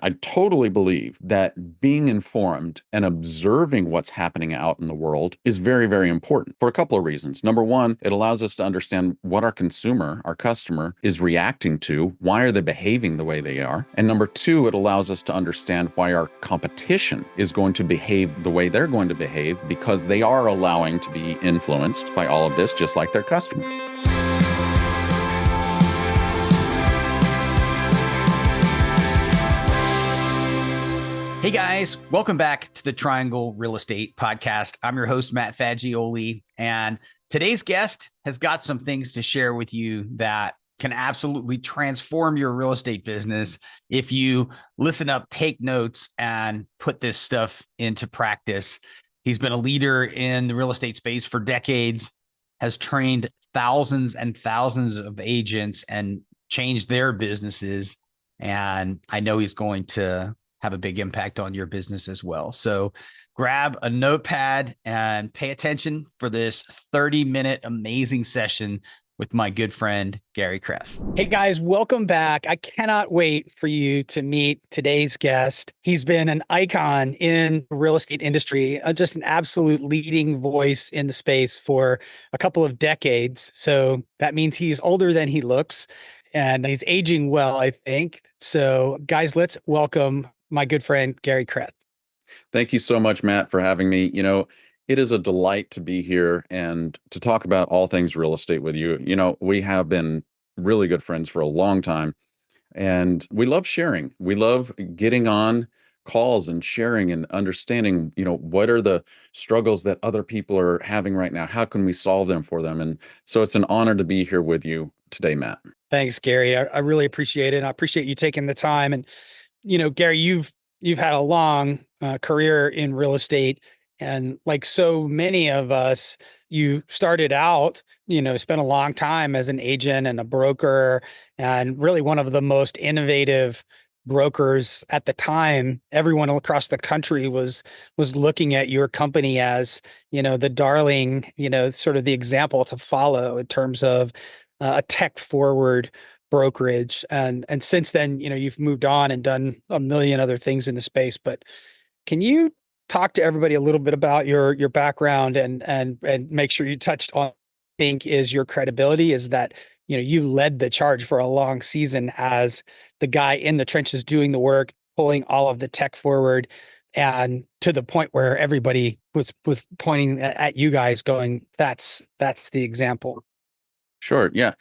I totally believe that being informed and observing what's happening out in the world is very, very important for a couple of reasons. Number one, it allows us to understand what our consumer, our customer, is reacting to. Why are they behaving the way they are? And number two, it allows us to understand why our competition is going to behave the way they're going to behave because they are allowing to be influenced by all of this, just like their customer. Hey guys, welcome back to the Triangle Real Estate Podcast. I'm your host, Matt Fagioli, and today's guest has got some things to share with you that can absolutely transform your real estate business if you listen up, take notes, and put this stuff into practice. He's been a leader in the real estate space for decades, has trained thousands and thousands of agents and changed their businesses. And I know he's going to have a big impact on your business as well. So grab a notepad and pay attention for this 30-minute amazing session with my good friend, Garry Creath. Hey guys, welcome back. I cannot wait for you to meet today's guest. He's been an icon in the real estate industry, just an absolute leading voice in the space for a couple of decades. So that means he's older than he looks and he's aging well, I think. So guys, let's welcome my good friend, Garry Creath. Thank you so much, Matt, for having me. It is a delight to be here and to talk about all things real estate with you. We have been really good friends for a long time, and we love sharing. We love getting on calls and sharing and understanding, what are the struggles that other people are having right now? How can we solve them for them? And so it's an honor to be here with you today, Matt. Thanks, Garry. I really appreciate it. I appreciate you taking the time. And Garry, you've had a long career in real estate, and like so many of us, you started out, spent a long time as an agent and a broker, and really one of the most innovative brokers at the time. Everyone across the country was looking at your company as, the darling, sort of the example to follow in terms of a tech forward brokerage. And since then, you've moved on and done a million other things in the space. But can you talk to everybody a little bit about your background and make sure you touched on, I think, is your credibility is that, you led the charge for a long season as the guy in the trenches doing the work, pulling all of the tech forward, and to the point where everybody was pointing at you guys going, that's the example. Sure. Yeah.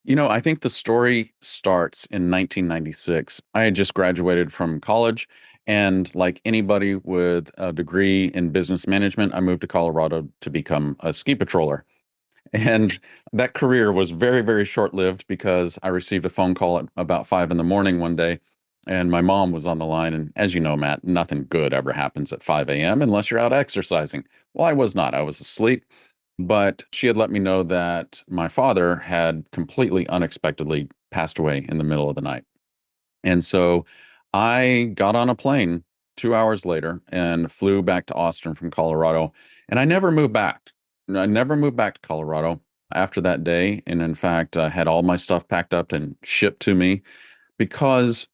I think the story starts in 1996. I had just graduated from college, and like anybody with a degree in business management, I moved to Colorado to become a ski patroller. And that career was very, very short-lived because I received a phone call at about 5 in the morning one day, and my mom was on the line. And as you know, Matt, nothing good ever happens at 5 a.m. unless you're out exercising. Well, I was not. I was asleep. But she had let me know that my father had completely unexpectedly passed away in the middle of the night. And so I got on a plane 2 hours later and flew back to Austin from Colorado. And I never moved back. I never moved back to Colorado after that day. And in fact, I had all my stuff packed up and shipped to me because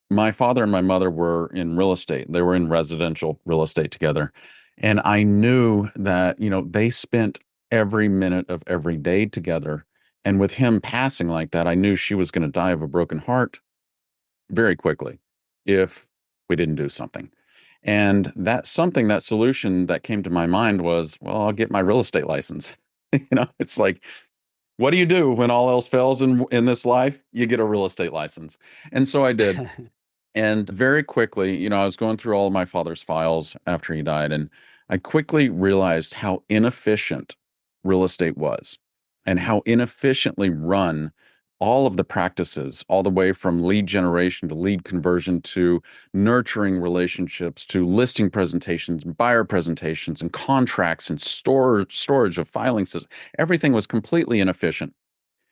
my father and my mother were in real estate. They were in residential real estate together. And I knew that, they spent every minute of every day together. And with him passing like that, I knew she was going to die of a broken heart very quickly if we didn't do something. And that solution that came to my mind was, well, I'll get my real estate license. It's like, what do you do when all else fails in this life? You get a real estate license. And so I did. And very quickly, I was going through all of my father's files after he died, and I quickly realized how inefficient real estate was and how inefficiently run all of the practices, all the way from lead generation to lead conversion to nurturing relationships to listing presentations, buyer presentations, and contracts and storage of filing systems. Everything was completely inefficient.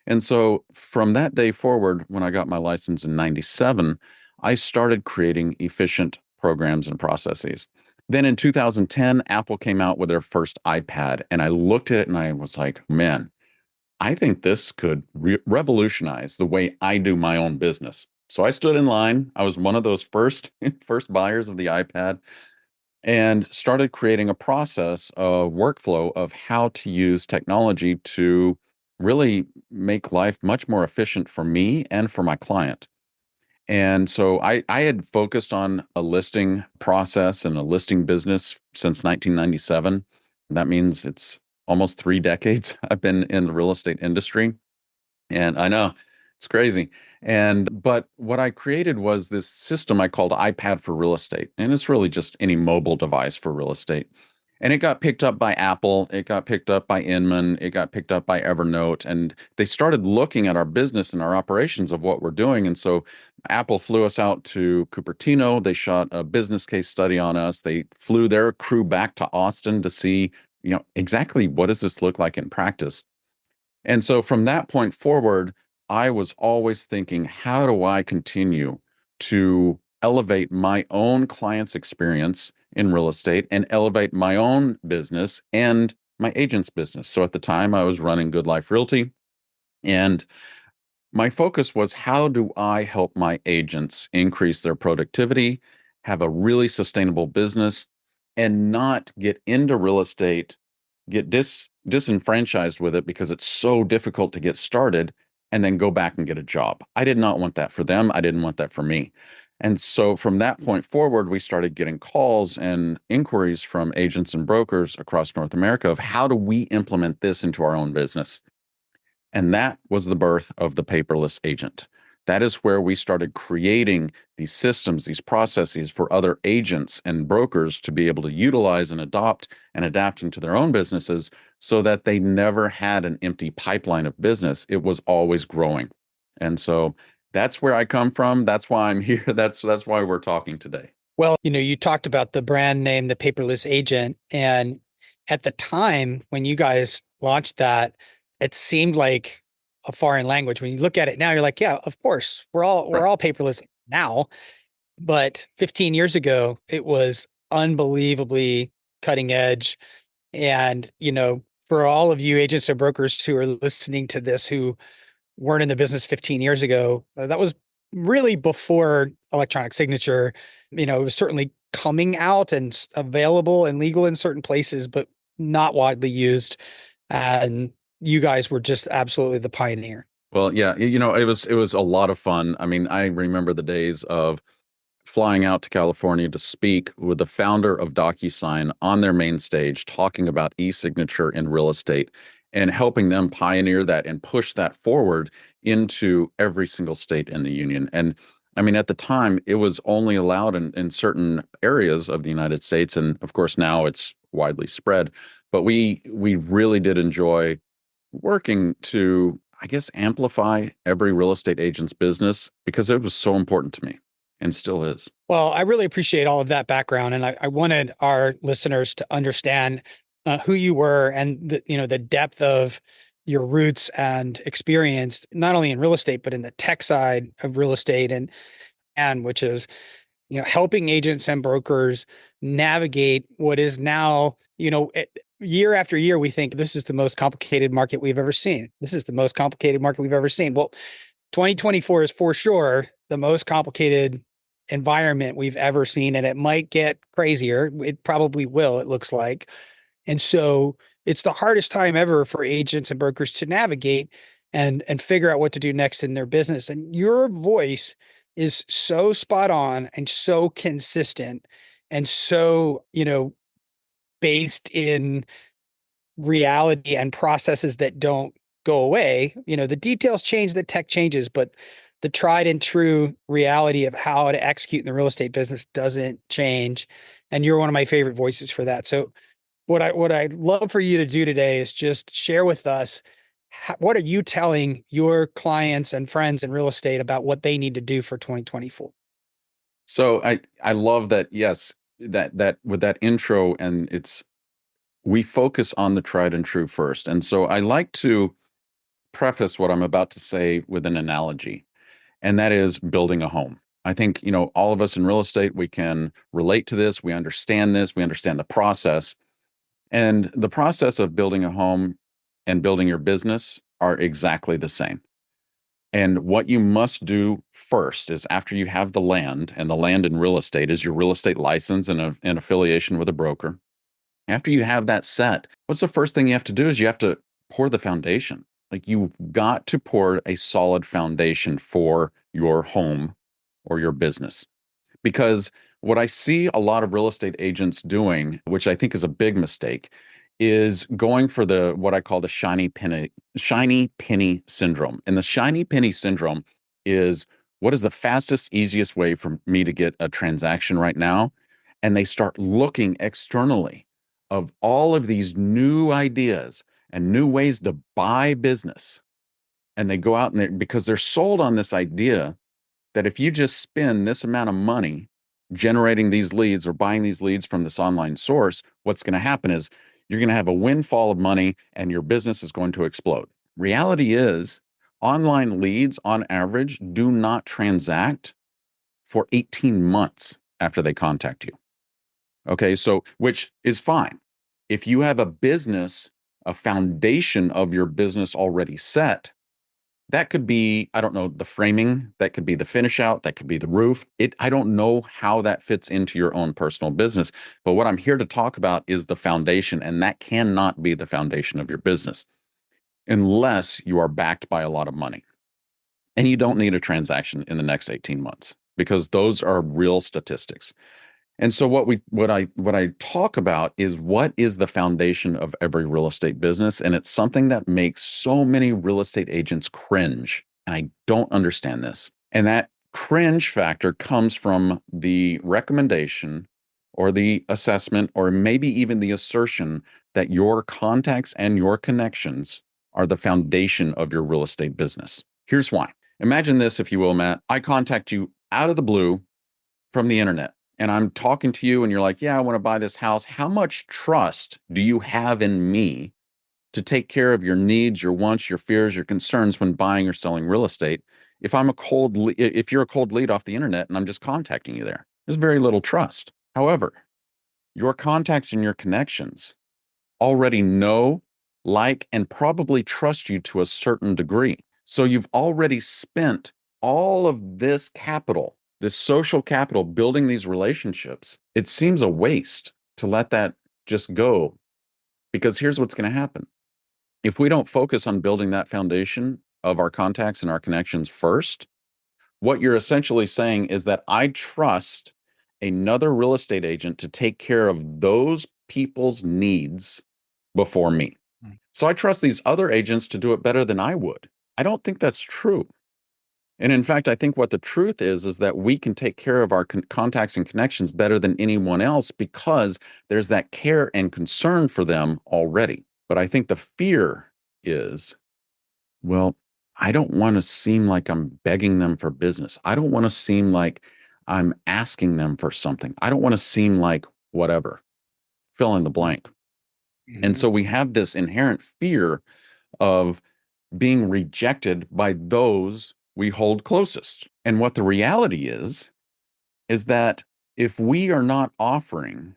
And so from that day forward, when I got my license in 97, I started creating efficient programs and processes. Then in 2010, Apple came out with their first iPad, and I looked at it and I was like, man, I think this could revolutionize the way I do my own business. So I stood in line. I was one of those first first buyers of the iPad and started creating a process, a workflow of how to use technology to really make life much more efficient for me and for my client. And so I had focused on a listing process and a listing business since 1997. That means it's almost 3 decades I've been in the real estate industry. And I know it's crazy. But what I created was this system I called iPad for real estate. And it's really just any mobile device for real estate. And it got picked up by Apple, it got picked up by Inman, it got picked up by Evernote, and they started looking at our business and our operations of what we're doing. And so Apple flew us out to Cupertino. They shot a business case study on us. They flew their crew back to Austin to see, exactly what does this look like in practice. And so from that point forward, I was always thinking, how do I continue to elevate my own client's experience in real estate and elevate my own business and my agent's business? So at the time, I was running Good Life Realty. And my focus was, how do I help my agents increase their productivity, have a really sustainable business, and not get into real estate, get disenfranchised with it because it's so difficult to get started, and then go back and get a job. I did not want that for them. I didn't want that for me. And so from that point forward, we started getting calls and inquiries from agents and brokers across North America of, how do we implement this into our own business? And that was the birth of the paperless agent. That is where we started creating these systems, these processes for other agents and brokers to be able to utilize and adopt and adapt into their own businesses, so that they never had an empty pipeline of business. It was always growing. And so that's where I come from. That's why I'm here. That's why we're talking today. Well, you talked about the brand name, the Paperless Agent, and at the time when you guys launched that, it seemed like a foreign language. When you look at it now, you're like, yeah, of course, we're all Right. we're all paperless now. But 15 years ago, it was unbelievably cutting edge. And, for all of you agents or brokers who are listening to this who weren't in the business 15 years ago, that was really before electronic signature. It was certainly coming out and available and legal in certain places, but not widely used. And you guys were just absolutely the pioneer. Well, yeah, it was a lot of fun. I mean, I remember the days of flying out to California to speak with the founder of DocuSign on their main stage, talking about e-signature in real estate and helping them pioneer that and push that forward into every single state in the union. And I mean, at the time, it was only allowed in certain areas of the United States. And of course, now it's widely spread. But we really did enjoy working to, I guess, amplify every real estate agent's business, because it was so important to me and still is. Well, I really appreciate all of that background, and I wanted our listeners to understand who you were and the depth of your roots and experience, not only in real estate but in the tech side of real estate, and which is helping agents and brokers navigate what is now, year after year, we think this is the most complicated market we've ever seen. This is the most complicated market we've ever seen. Well, 2024 is for sure the most complicated environment we've ever seen, and it might get crazier. It probably will, it looks like. And so it's the hardest time ever for agents and brokers to navigate and figure out what to do next in their business. And your voice is so spot on and so consistent and so, based in reality and processes that don't go away. The details change, the tech changes, but the tried and true reality of how to execute in the real estate business doesn't change. And you're one of my favorite voices for that. So what I'd love for you to do today is just share with us, what are you telling your clients and friends in real estate about what they need to do for 2024? So I love that. Yes, that with that intro, and we focus on the tried and true first. And so I like to preface what I'm about to say with an analogy, and that is building a home. I think, all of us in real estate, we can relate to this. We understand this. We understand the process. And the process of building a home and building your business are exactly the same. And what you must do first is after you have the land, and the land in real estate is your real estate license and an affiliation with a broker. After you have that set, what's the first thing you have to do is you have to pour the foundation. Like you've got to pour a solid foundation for your home or your business. Because what I see a lot of real estate agents doing, which I think is a big mistake, is going for the what I call the shiny penny syndrome. And the shiny penny syndrome is what is the fastest, easiest way for me to get a transaction right now? And they start looking externally of all of these new ideas and new ways to buy business. And they go out and because they're sold on this idea that if you just spend this amount of money generating these leads or buying these leads from this online source, what's going to happen is you're going to have a windfall of money and your business is going to explode. Reality is, online leads on average do not transact for 18 months after they contact you. Okay, so which is fine. If you have a business, a foundation of your business already set, that could be, I don't know, the framing, that could be the finish out, that could be the roof. I don't know how that fits into your own personal business, but what I'm here to talk about is the foundation, and that cannot be the foundation of your business unless you are backed by a lot of money. And you don't need a transaction in the next 18 months because those are real statistics. And so what I talk about is what is the foundation of every real estate business, and it's something that makes so many real estate agents cringe. And I don't understand this. And that cringe factor comes from the recommendation or the assessment or maybe even the assertion that your contacts and your connections are the foundation of your real estate business. Here's why. Imagine this, if you will, Matt. I contact you out of the blue from the internet and I'm talking to you and you're like, yeah, I want to buy this house. How much trust do you have in me to take care of your needs, your wants, your fears, your concerns when buying or selling real estate? If you're a cold lead off the internet and I'm just contacting you there, there's very little trust. However, your contacts and your connections already know, like, and probably trust you to a certain degree. So you've already spent all of this capital, this social capital, building these relationships. It seems a waste to let that just go because here's what's going to happen. If we don't focus on building that foundation of our contacts and our connections first, what you're essentially saying is that I trust another real estate agent to take care of those people's needs before me. So I trust these other agents to do it better than I would. I don't think that's true. And in fact, I think what the truth is that we can take care of our contacts and connections better than anyone else because there's that care and concern for them already. But I think the fear is, well, I don't want to seem like I'm begging them for business. I don't want to seem like I'm asking them for something. I don't want to seem like whatever, fill in the blank. And Mhm. so we have this inherent fear of being rejected by those we hold closest. And what the reality is that if we are not offering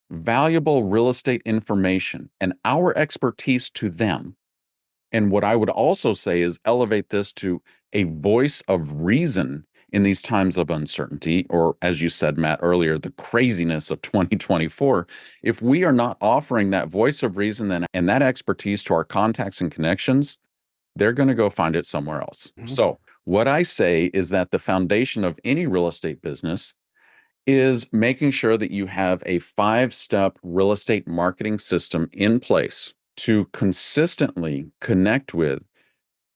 valuable real estate information and our expertise to them, and what I would also say is elevate this to a voice of reason in these times of uncertainty, or as you said, Matt, earlier, the craziness of 2024. If we are not offering that voice of reason and that expertise to our contacts and connections, they're going to go find it somewhere else. Mhm. So, what I say is that the foundation of any real estate business is making sure that you have a 5-step real estate marketing system in place to consistently connect with,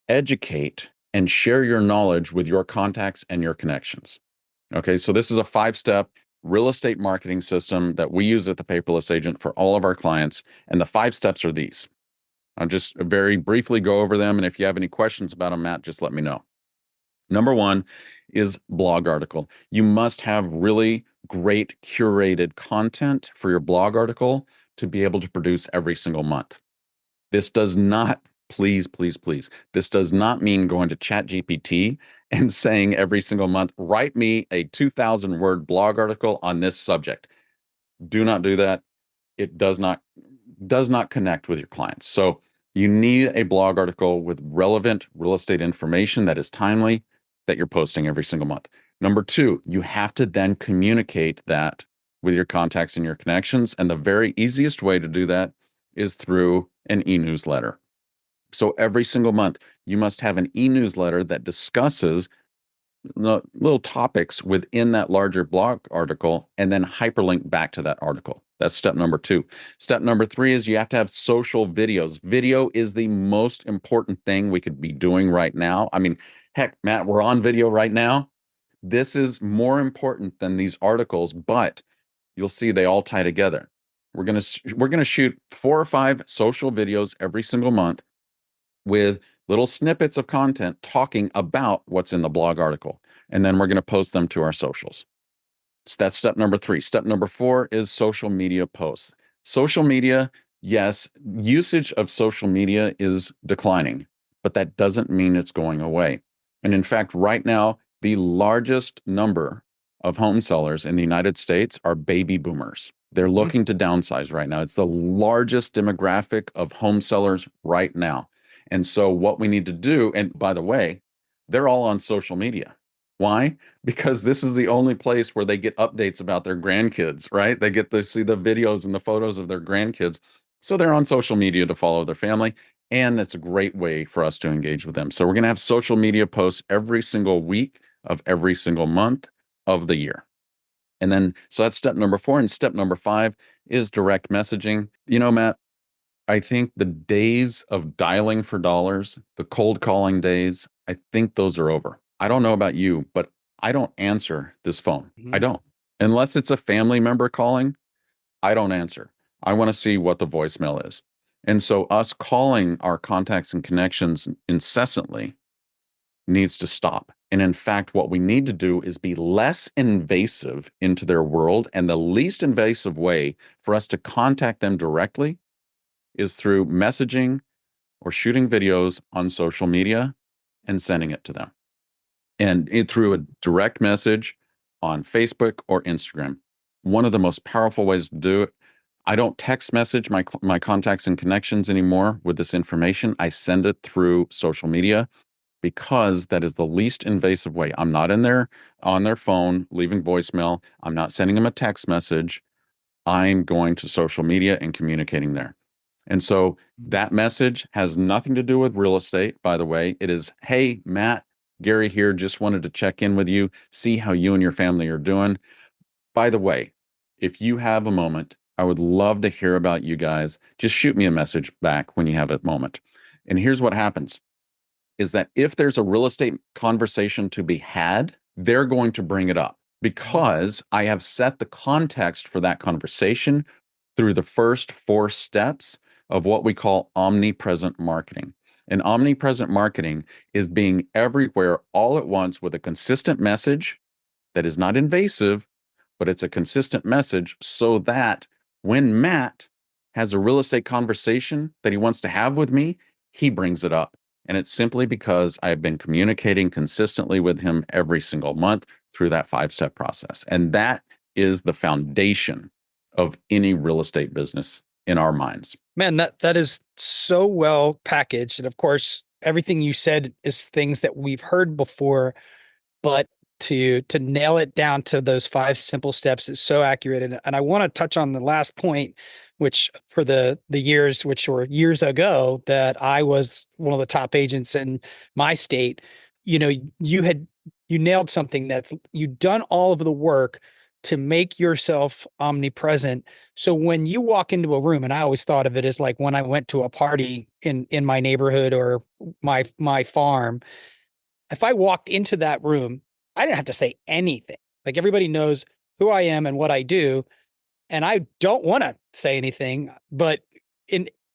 educate, and share your knowledge with your contacts and your connections. Okay, so this is a 5-step real estate marketing system that we use at the Paperless Agent for all of our clients. And the 5 steps are these. I'll just very briefly go over them. And if you have any questions about them, Matt, just let me know. Number one is blog article. You must have really great curated content for your blog article to be able to produce every single month. This does not, please, please, please, this does not mean going to ChatGPT and saying every single month, write me a 2,000-word blog article on this subject. Do not do that. It does not connect with your clients. So You need a blog article with relevant real estate information that is timely that you're posting every single month. Number two, you have to then communicate that with your contacts and your connections. And the very easiest way to do that is through an e-newsletter. So every single month, you must have an e-newsletter that discusses little topics within that larger blog article and then hyperlink back to that article. That's step number two. Step number three is you have to have social videos. Video is the most important thing we could be doing right now. I mean, heck, Matt, we're on video right now. This is more important than these articles, but you'll see they all tie together. We're gonna shoot 4 or 5 social videos every single month with little snippets of content talking about what's in the blog article. And then we're going to post them to our socials. So that's step number three. Step number four is social media posts. Social media, yes, usage of social media is declining, but that doesn't mean it's going away. And in fact, right now, the largest number of home sellers in the United States are baby boomers. They're looking to downsize right now. It's the largest demographic of home sellers right now. And so what we need to do, and by the way, they're all on social media. Why? Because this is the only place where they get updates about their grandkids, right? They get to see the videos and the photos of their grandkids. So they're on social media to follow their family. And it's a great way for us to engage with them. So we're going to have social media posts every single week of every single month of the year. And then, so that's step number four. And step number five is direct messaging. You know, Matt, I think the days of dialing for dollars, the cold calling days, I think those are over. I don't know about you, but I don't answer this phone. I don't. Unless it's a family member calling, I don't answer. I want to see what the voicemail is. And so us calling our contacts and connections incessantly needs to stop. And in fact, what we need to do is be less invasive into their world. And the least invasive way for us to contact them directly is through messaging or shooting videos on social media and sending it to them. And through a direct message on Facebook or Instagram. One of the most powerful ways to do it. I don't text message my contacts and connections anymore with this information. I send it through social media because that is the least invasive way. I'm not in there on their phone leaving voicemail. I'm not sending them a text message. I'm going to social media and communicating there. And so that message has nothing to do with real estate, by the way. It is, hey, Matt, Gary here, just wanted to check in with you, see how you and your family are doing. By the way, if you have a moment, I would love to hear about you guys. Just shoot me a message back when you have a moment. And here's what happens is that if there's a real estate conversation to be had, they're going to bring it up because I have set the context for that conversation through the first 4 steps of what we call omnipresent marketing. And omnipresent marketing is being everywhere all at once with a consistent message that is not invasive, but it's a consistent message so that when Matt has a real estate conversation that he wants to have with me, he brings it up. And it's simply because I've been communicating consistently with him every single month through that 5-step process. And that is the foundation of any real estate business in our minds. Man, that is so well packaged. And of course, everything you said is things that we've heard before, but to nail it down to those 5 simple steps is so accurate. And I want to touch on the last point, which for the years, which were years ago, that I was one of the top agents in my state. You know, you nailed something. That's you've done all of the work to make yourself omnipresent. So when you walk into a room, and I always thought of it as like when I went to a party in my neighborhood or my farm, if I walked into that room, I didn't have to say anything. Like everybody knows who I am and what I do. And I don't want to say anything, but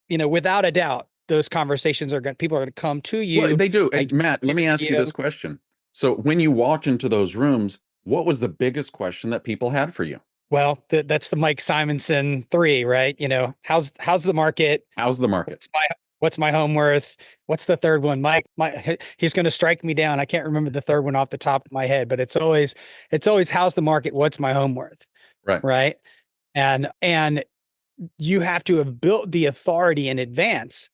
without a doubt, those conversations people are going to come to you. Well, they do. And Matt, let me ask you this question. So when you walked into those rooms, what was the biggest question that people had for you? Well, that's the Mike Simonson 3, right? You know, how's the market? How's the market? What's my home worth? What's the third one? He's going to strike me down. I can't remember the third one off the top of my head, but it's always how's the market? What's my home worth? Right. Right. And you have to have built the authority in advance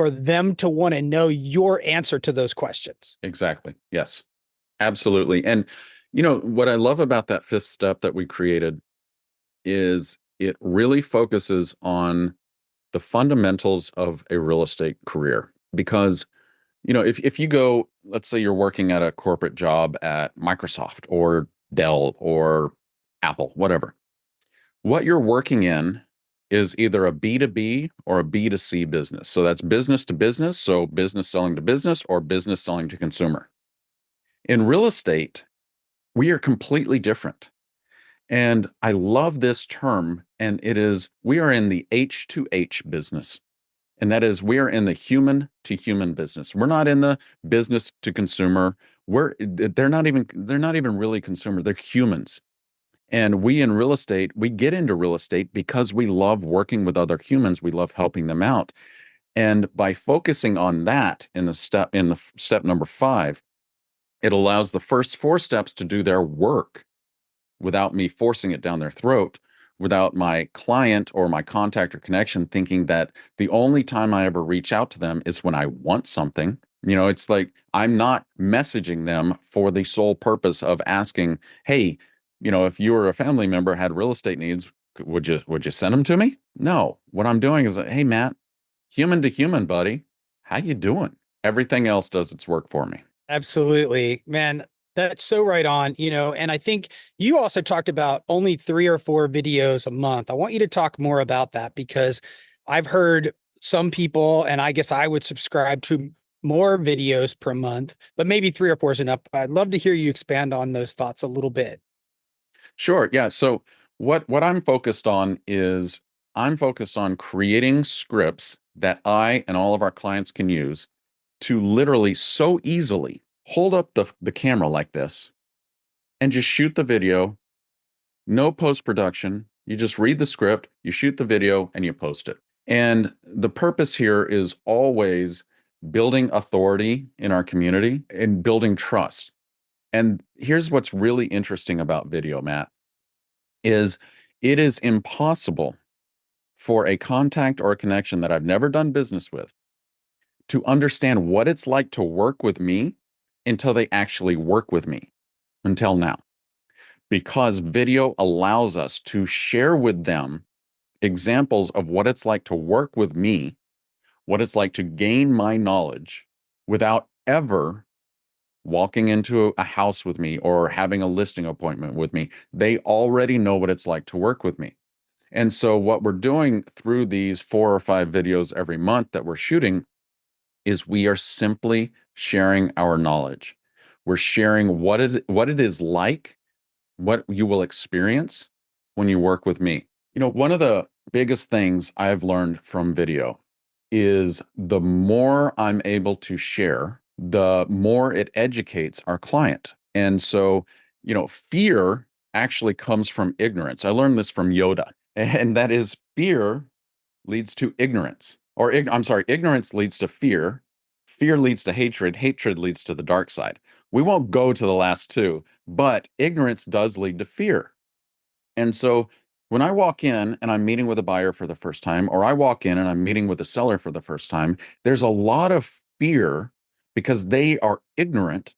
for them to want to know your answer to those questions. Exactly. Yes, absolutely. And what I love about that fifth step that we created is it really focuses on the fundamentals of a real estate career. Because, if you go, let's say you're working at a corporate job at Microsoft or Dell or Apple, whatever, what you're working in is either a B2B or a B2C business. So that's business to business. So business selling to business or business selling to consumer. In real estate, we are completely different. And I love this term. And we are in the H2H business. And that is, we are in the human to human business. We're not in the business to consumer. They're not even really consumer. They're humans. And we in real estate, we get into real estate because we love working with other humans. We love helping them out. And by focusing on that in the step number 5, it allows the first 4 steps to do their work without me forcing it down their throat, without my client or my contact or connection thinking that the only time I ever reach out to them is when I want something. It's like I'm not messaging them for the sole purpose of asking, hey, if you or a family member had real estate needs, would you send them to me? No. What I'm doing is, hey, Matt, human to human, buddy, how you doing? Everything else does its work for me. Absolutely, man. That's so right on, and I think you also talked about only 3 or 4 videos a month. I want you to talk more about that because I've heard some people, and I guess I would subscribe to more videos per month, but maybe 3 or 4 is enough. I'd love to hear you expand on those thoughts a little bit. Sure. Yeah. So what I'm focused on is I'm focused on creating scripts that I and all of our clients can use to literally so easily hold up the camera like this and just shoot the video, no post production. You just read the script, you shoot the video, and you post it. And the purpose here is always building authority in our community and building trust. And here's what's really interesting about video, Matt, is it is impossible for a contact or a connection that I've never done business with to understand what it's like to work with me until they actually work with me until now. Because video allows us to share with them examples of what it's like to work with me, what it's like to gain my knowledge without ever walking into a house with me or having a listing appointment with me. They already know what it's like to work with me. And so, what we're doing through these 4 or 5 videos every month that we're shooting is we are simply sharing our knowledge. We're sharing what it is like, what you will experience when you work with me. One of the biggest things I've learned from video is the more I'm able to share, the more it educates our client. And so, fear actually comes from ignorance. I learned this from Yoda, and that is fear leads to ignorance. I'm sorry, ignorance leads to fear. Fear leads to hatred. Hatred leads to the dark side. We won't go to the last two, but ignorance does lead to fear. And so when I walk in and I'm meeting with a buyer for the first time, or I walk in and I'm meeting with a seller for the first time, there's a lot of fear because they are ignorant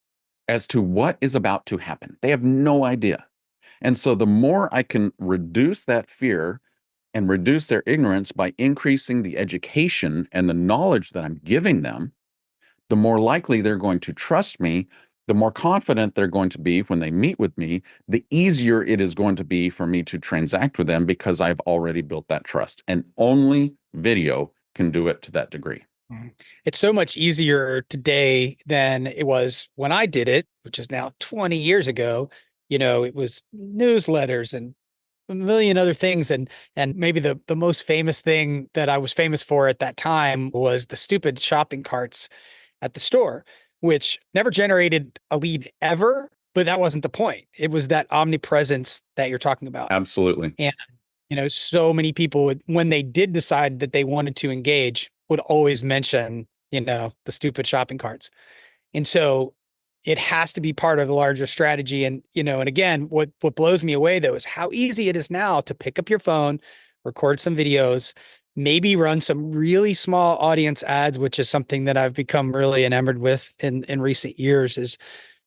as to what is about to happen. They have no idea. And so the more I can reduce that fear and reduce their ignorance by increasing the education and the knowledge that I'm giving them, the more likely they're going to trust me, the more confident they're going to be when they meet with me, the easier it is going to be for me to transact with them because I've already built that trust. And only video can do it to that degree. It's so much easier today than it was when I did it, which is now 20 years ago. It was newsletters and a million other things. And maybe the most famous thing that I was famous for at that time was the stupid shopping carts at the store, which never generated a lead ever, but that wasn't the point. It was that omnipresence that you're talking about. Absolutely. And, so many people would, when they did decide that they wanted to engage, would always mention, the stupid shopping carts. And so it has to be part of the larger strategy. And, and again, what blows me away though is how easy it is now to pick up your phone, record some videos, maybe run some really small audience ads, which is something that I've become really enamored with in recent years. Is,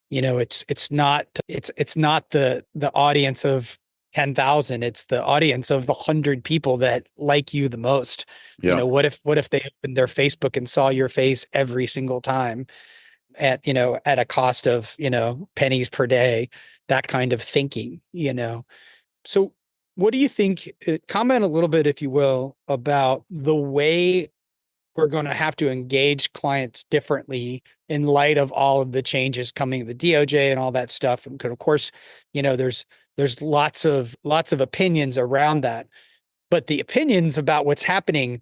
it's not the audience of 10,000, it's the audience of the 100 people that like you the most. Yeah. What if they opened their Facebook and saw your face every single time at a cost of, pennies per day, that kind of thinking. So what do you think? Comment a little bit, if you will, about the way we're going to have to engage clients differently in light of all of the changes coming, the DOJ and all that stuff. And of course, there's lots of opinions around that, but the opinions about what's happening,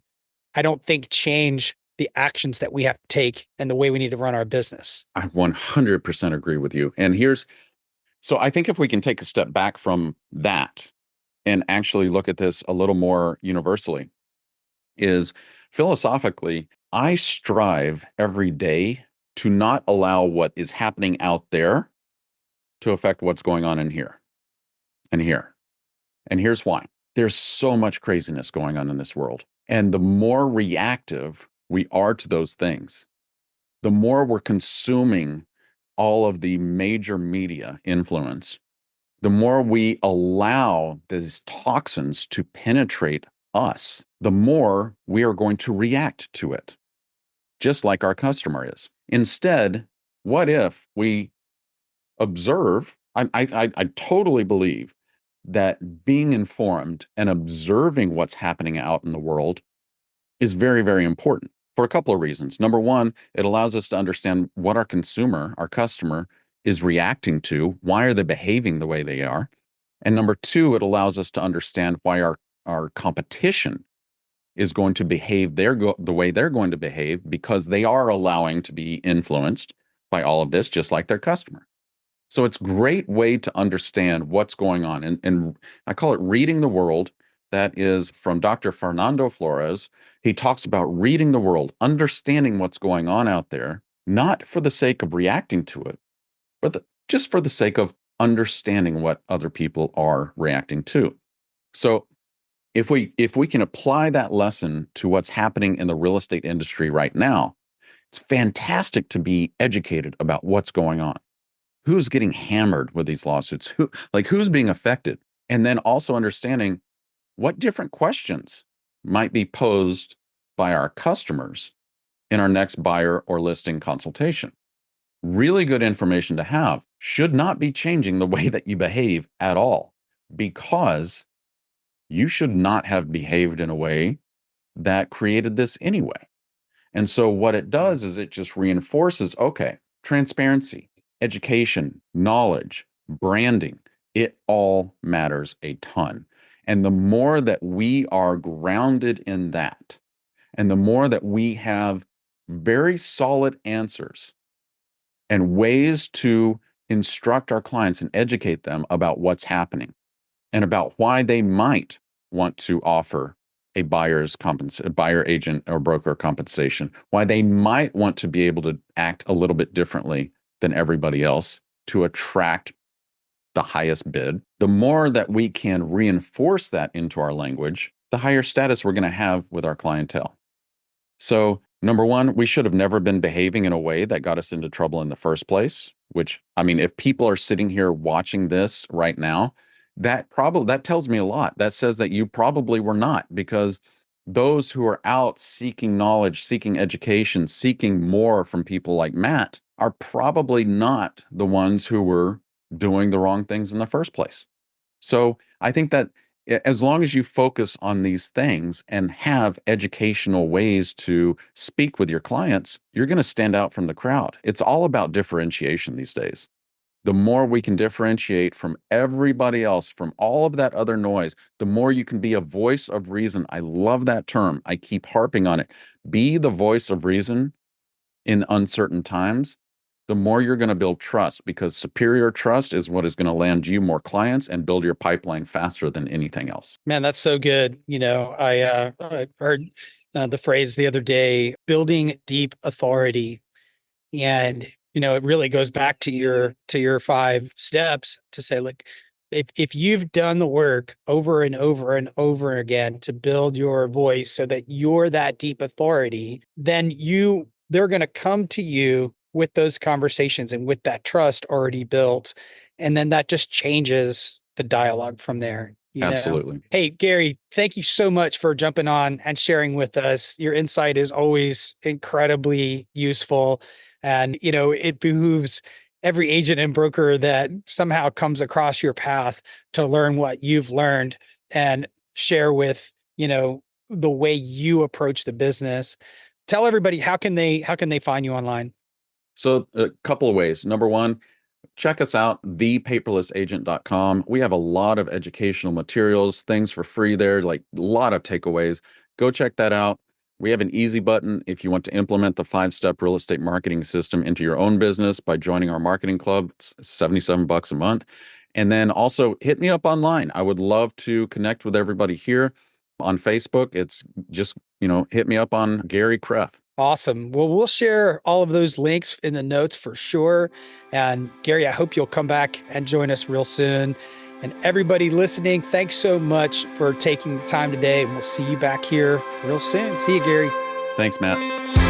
I don't think change the actions that we have to take and the way we need to run our business. I 100% agree with you. And so I think if we can take a step back from that and actually look at this a little more universally, is philosophically, I strive every day to not allow what is happening out there to affect what's going on in here and here. And here's why. There's so much craziness going on in this world. And the more reactive we are to those things, the more we're consuming all of the major media influence, the more we allow these toxins to penetrate us, the more we are going to react to it, just like our customer is. Instead, what if we observe? I totally believe that being informed and observing what's happening out in the world is very, very important for a couple of reasons. Number one, it allows us to understand what our customer is reacting to. Why are they behaving the way they are? And number two, it allows us to understand why our competition is going to behave the way they're going to behave, because they are allowing to be influenced by all of this, just like their customer. So it's a great way to understand what's going on. And I call it reading the world. That is from Dr. Fernando Flores. He talks about reading the world, understanding what's going on out there, not for the sake of reacting to it, but just for the sake of understanding what other people are reacting to. So if we can apply that lesson to what's happening in the real estate industry right now, it's fantastic to be educated about what's going on. Who's getting hammered with these lawsuits? Who's being affected? And then also understanding what different questions might be posed by our customers in our next buyer or listing consultation. Really good information to have. Should not be changing the way that you behave at all, because you should not have behaved in a way that created this anyway. And so what it does is it just reinforces, okay, transparency, education, knowledge, branding, it all matters a ton. And the more that we are grounded in that, and the more that we have very solid answers and ways to instruct our clients and educate them about what's happening and about why they might want to offer a buyer agent or broker compensation, why they might want to be able to act a little bit differently than everybody else to attract the highest bid. The more that we can reinforce that into our language, the higher status we're going to have with our clientele. So, number one, we should have never been behaving in a way that got us into trouble in the first place, which, I mean, if people are sitting here watching this right now, that tells me a lot. That says that you probably were not, because those who are out seeking knowledge, seeking education, seeking more from people like Matt are probably not the ones who were doing the wrong things in the first place. So I think that as long as you focus on these things and have educational ways to speak with your clients, you're going to stand out from the crowd. It's all about differentiation these days. The more we can differentiate from everybody else, from all of that other noise, the more you can be a voice of reason. I love that term. I keep harping on it. Be the voice of reason in uncertain times. The more you're going to build trust, because superior trust is what is going to land you more clients and build your pipeline faster than anything else. Man, that's so good. I heard the phrase the other day, building deep authority. And, it really goes back to your 5 steps to say, like, If you've done the work over and over and over again to build your voice so that you're that deep authority, then they're going to come to you with those conversations and with that trust already built. And then that just changes the dialogue from there. Absolutely. Hey, Garry, thank you so much for jumping on and sharing with us. Your insight is always incredibly useful. And, it behooves every agent and broker that somehow comes across your path to learn what you've learned and share with, the way you approach the business. Tell everybody, how can they find you online? So a couple of ways. Number one, check us out, thepaperlessagent.com. We have a lot of educational materials, things for free there, like a lot of takeaways. Go check that out. We have an easy button if you want to implement the 5-step real estate marketing system into your own business by joining our marketing club. It's $77 a month. And then also hit me up online. I would love to connect with everybody here on Facebook. It's just, hit me up on Garry Creath. Awesome. Well, we'll share all of those links in the notes for sure. And Garry, I hope you'll come back and join us real soon. And everybody listening, thanks so much for taking the time today. And we'll see you back here real soon. See you, Garry. Thanks, Matt.